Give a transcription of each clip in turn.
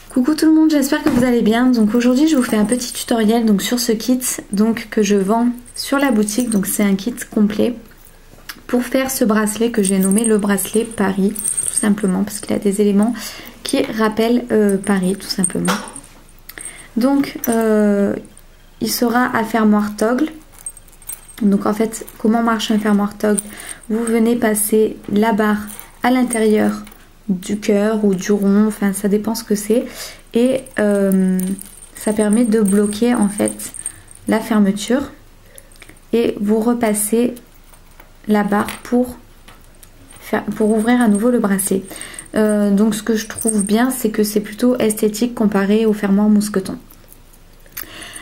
Coucou tout le monde, j'espère que vous allez bien. Donc aujourd'hui je vous fais un petit tutoriel donc sur ce kit donc que je vends sur la boutique. Donc c'est un kit complet pour faire ce bracelet que j'ai nommé le bracelet Paris, tout simplement parce qu'il a des éléments qui rappellent Paris tout simplement. Donc il sera à fermoir toggle. Donc en fait comment marche un fermoir toggle? Vous venez passer la barre à l'intérieur du cœur ou du rond, enfin ça dépend ce que c'est, et ça permet de bloquer en fait la fermeture et vous repassez la barre pour ouvrir à nouveau le bracelet. Donc ce que je trouve bien, c'est que c'est plutôt esthétique comparé au fermoir mousqueton.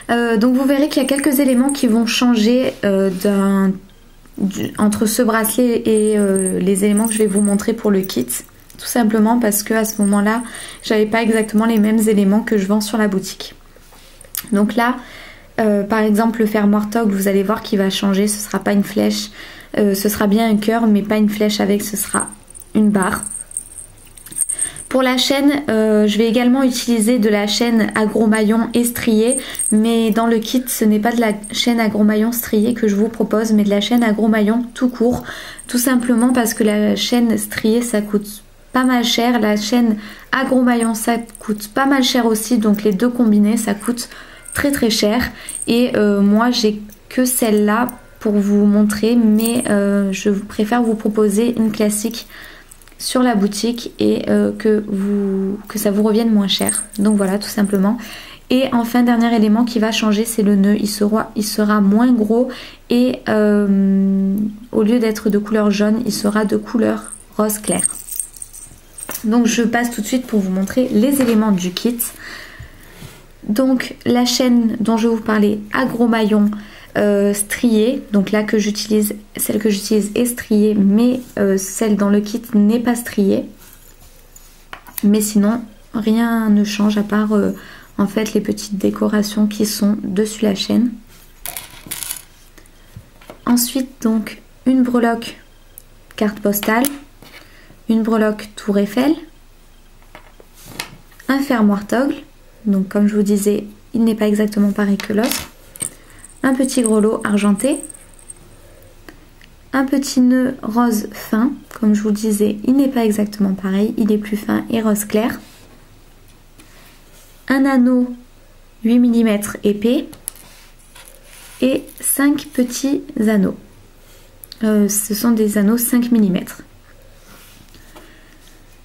Donc vous verrez qu'il y a quelques éléments qui vont changer entre ce bracelet et les éléments que je vais vous montrer pour le kit. Tout simplement parce que à ce moment-là, j'avais pas exactement les mêmes éléments que je vends sur la boutique. Donc là, par exemple, le fermoir toggle, vous allez voir qu'il va changer. Ce sera pas une flèche, ce sera bien un cœur, mais pas une flèche avec, ce sera une barre. Pour la chaîne, je vais également utiliser de la chaîne agromaillon et striée, mais dans le kit, ce n'est pas de la chaîne agromaillon striée que je vous propose, mais de la chaîne agromaillon tout court, tout simplement parce que la chaîne striée, ça coûte pas mal cher, la chaîne agromaillon ça coûte pas mal cher aussi, donc les deux combinés ça coûte très très cher, et moi j'ai que celle-là pour vous montrer, mais je préfère vous proposer une classique sur la boutique et que ça vous revienne moins cher. Donc voilà, tout simplement. Et enfin, dernier élément qui va changer, c'est le nœud. Il sera moins gros et au lieu d'être de couleur jaune, il sera de couleur rose clair. Donc je passe tout de suite pour vous montrer les éléments du kit. Donc la chaîne dont je vais vous parler, agromaillon striée, donc là que j'utilise, celle que j'utilise est striée, mais celle dans le kit n'est pas striée. Mais sinon rien ne change à part en fait les petites décorations qui sont dessus la chaîne. Ensuite donc une breloque carte postale, une breloque tour Eiffel, un fermoir toggle, donc comme je vous disais il n'est pas exactement pareil que l'autre, un petit grelot argenté, un petit nœud rose fin, comme je vous disais il n'est pas exactement pareil, il est plus fin et rose clair, un anneau 8 mm épais et 5 petits anneaux. Ce sont des anneaux 5 mm.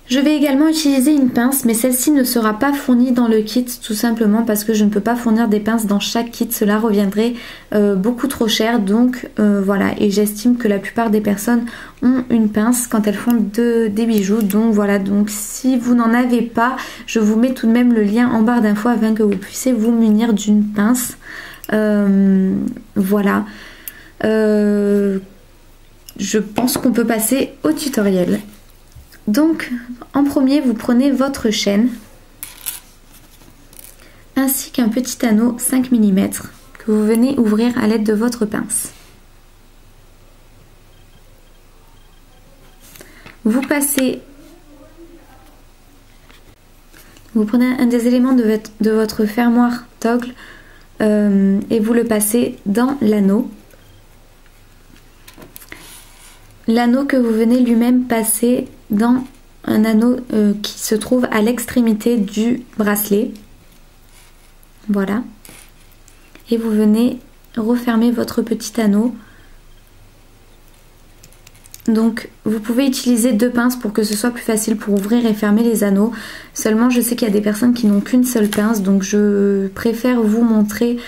Je vais également utiliser une pince, mais celle-ci ne sera pas fournie dans le kit, tout simplement parce que je ne peux pas fournir des pinces dans chaque kit, cela reviendrait beaucoup trop cher, donc voilà, et j'estime que la plupart des personnes ont une pince quand elles font des bijoux, donc voilà, donc si vous n'en avez pas, je vous mets tout de même le lien en barre d'infos afin que vous puissiez vous munir d'une pince, voilà, je pense qu'on peut passer au tutoriel. Donc en premier vous prenez votre chaîne ainsi qu'un petit anneau 5 mm que vous venez ouvrir à l'aide de votre pince. Vous prenez un des éléments de votre fermoir toggle et vous le passez dans l'anneau. L'anneau que vous venez lui-même passer dans un anneau qui se trouve à l'extrémité du bracelet. Voilà. Et vous venez refermer votre petit anneau. Donc vous pouvez utiliser deux pinces pour que ce soit plus facile pour ouvrir et fermer les anneaux. Seulement je sais qu'il y a des personnes qui n'ont qu'une seule pince, donc je préfère vous montrer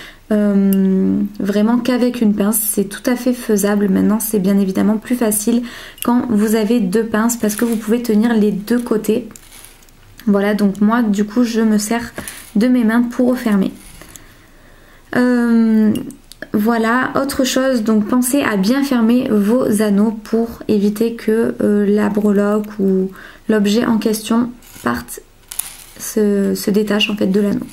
vraiment qu'avec une pince. C'est tout à fait faisable. Maintenant c'est bien évidemment plus facile quand vous avez deux pinces parce que vous pouvez tenir les deux côtés. Voilà, donc moi du coup je me sers de mes mains pour refermer. Voilà, autre chose, donc pensez à bien fermer vos anneaux pour éviter que la breloque ou l'objet en question se détache en fait de l'anneau.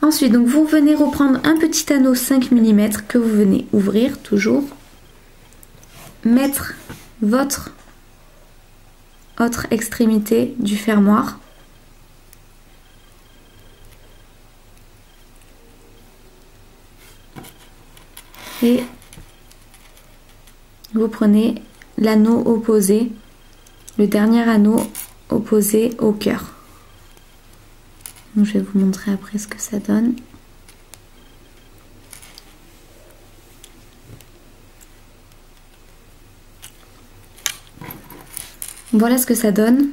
Ensuite, donc vous venez reprendre un petit anneau 5 mm que vous venez ouvrir toujours, mettre votre autre extrémité du fermoir et vous prenez l'anneau opposé, le dernier anneau opposé au cœur. Donc, je vais vous montrer après ce que ça donne. Voilà ce que ça donne.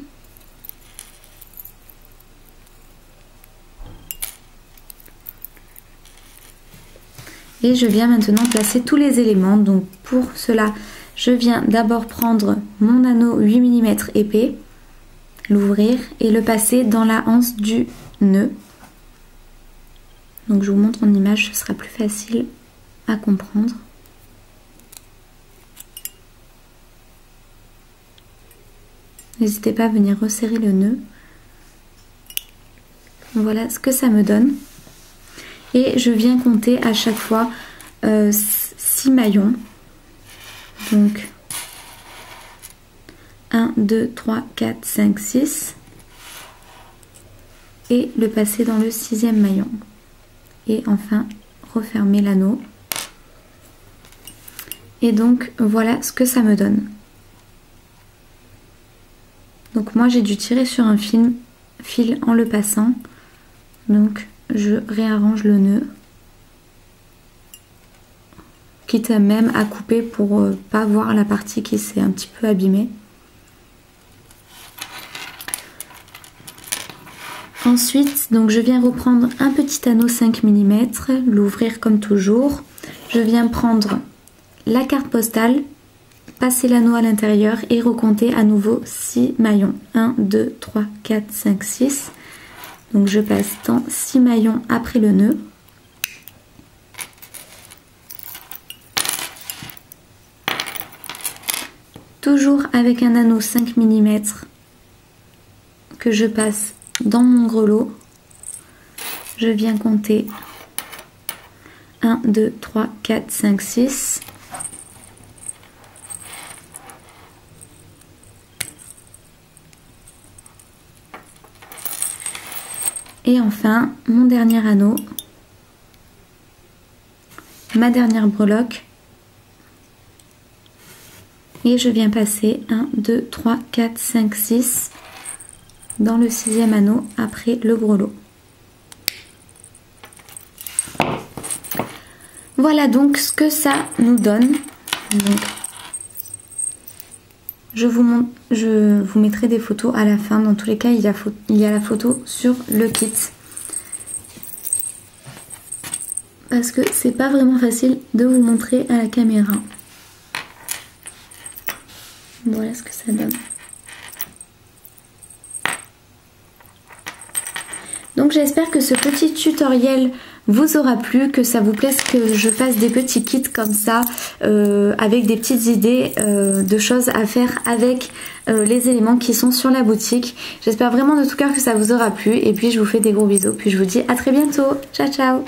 Et je viens maintenant placer tous les éléments. Donc pour cela, je viens d'abord prendre mon anneau 8 mm épais, l'ouvrir et le passer dans la anse du nœud. Donc je vous montre en image, ce sera plus facile à comprendre. N'hésitez pas à venir resserrer le nœud. Voilà ce que ça me donne. Et je viens compter à chaque fois 6 maillons. Donc 1, 2, 3, 4, 5, 6. Et le passer dans le 6e maillon. Et enfin refermer l'anneau. Et donc voilà ce que ça me donne. Donc moi j'ai dû tirer sur un fil en le passant. Donc je réarrange le nœud. Quitte même à couper pour pas voir la partie qui s'est un petit peu abîmée. Ensuite, donc je viens reprendre un petit anneau 5 mm, l'ouvrir comme toujours. Je viens prendre la carte postale, passer l'anneau à l'intérieur et recompter à nouveau 6 maillons. 1, 2, 3, 4, 5, 6. Donc je passe dans 6 maillons après le nœud. Toujours avec un anneau 5 mm que je passe dans mon grelot. Je viens compter 1, 2, 3, 4, 5, 6. Et enfin, mon dernier anneau, ma dernière breloque. Et je viens passer 1, 2, 3, 4, 5, 6 dans le 6e anneau après le grelot. Voilà donc ce que ça nous donne. Donc, je vous mettrai des photos à la fin. Dans tous les cas, il y a la photo sur le kit. Parce que c'est pas vraiment facile de vous montrer à la caméra. Voilà ce que ça donne. Donc j'espère que ce petit tutoriel vous aura plu, que ça vous plaise que je fasse des petits kits comme ça avec des petites idées de choses à faire avec les éléments qui sont sur la boutique. J'espère vraiment de tout cœur que ça vous aura plu et puis je vous fais des gros bisous, puis je vous dis à très bientôt. Ciao ciao.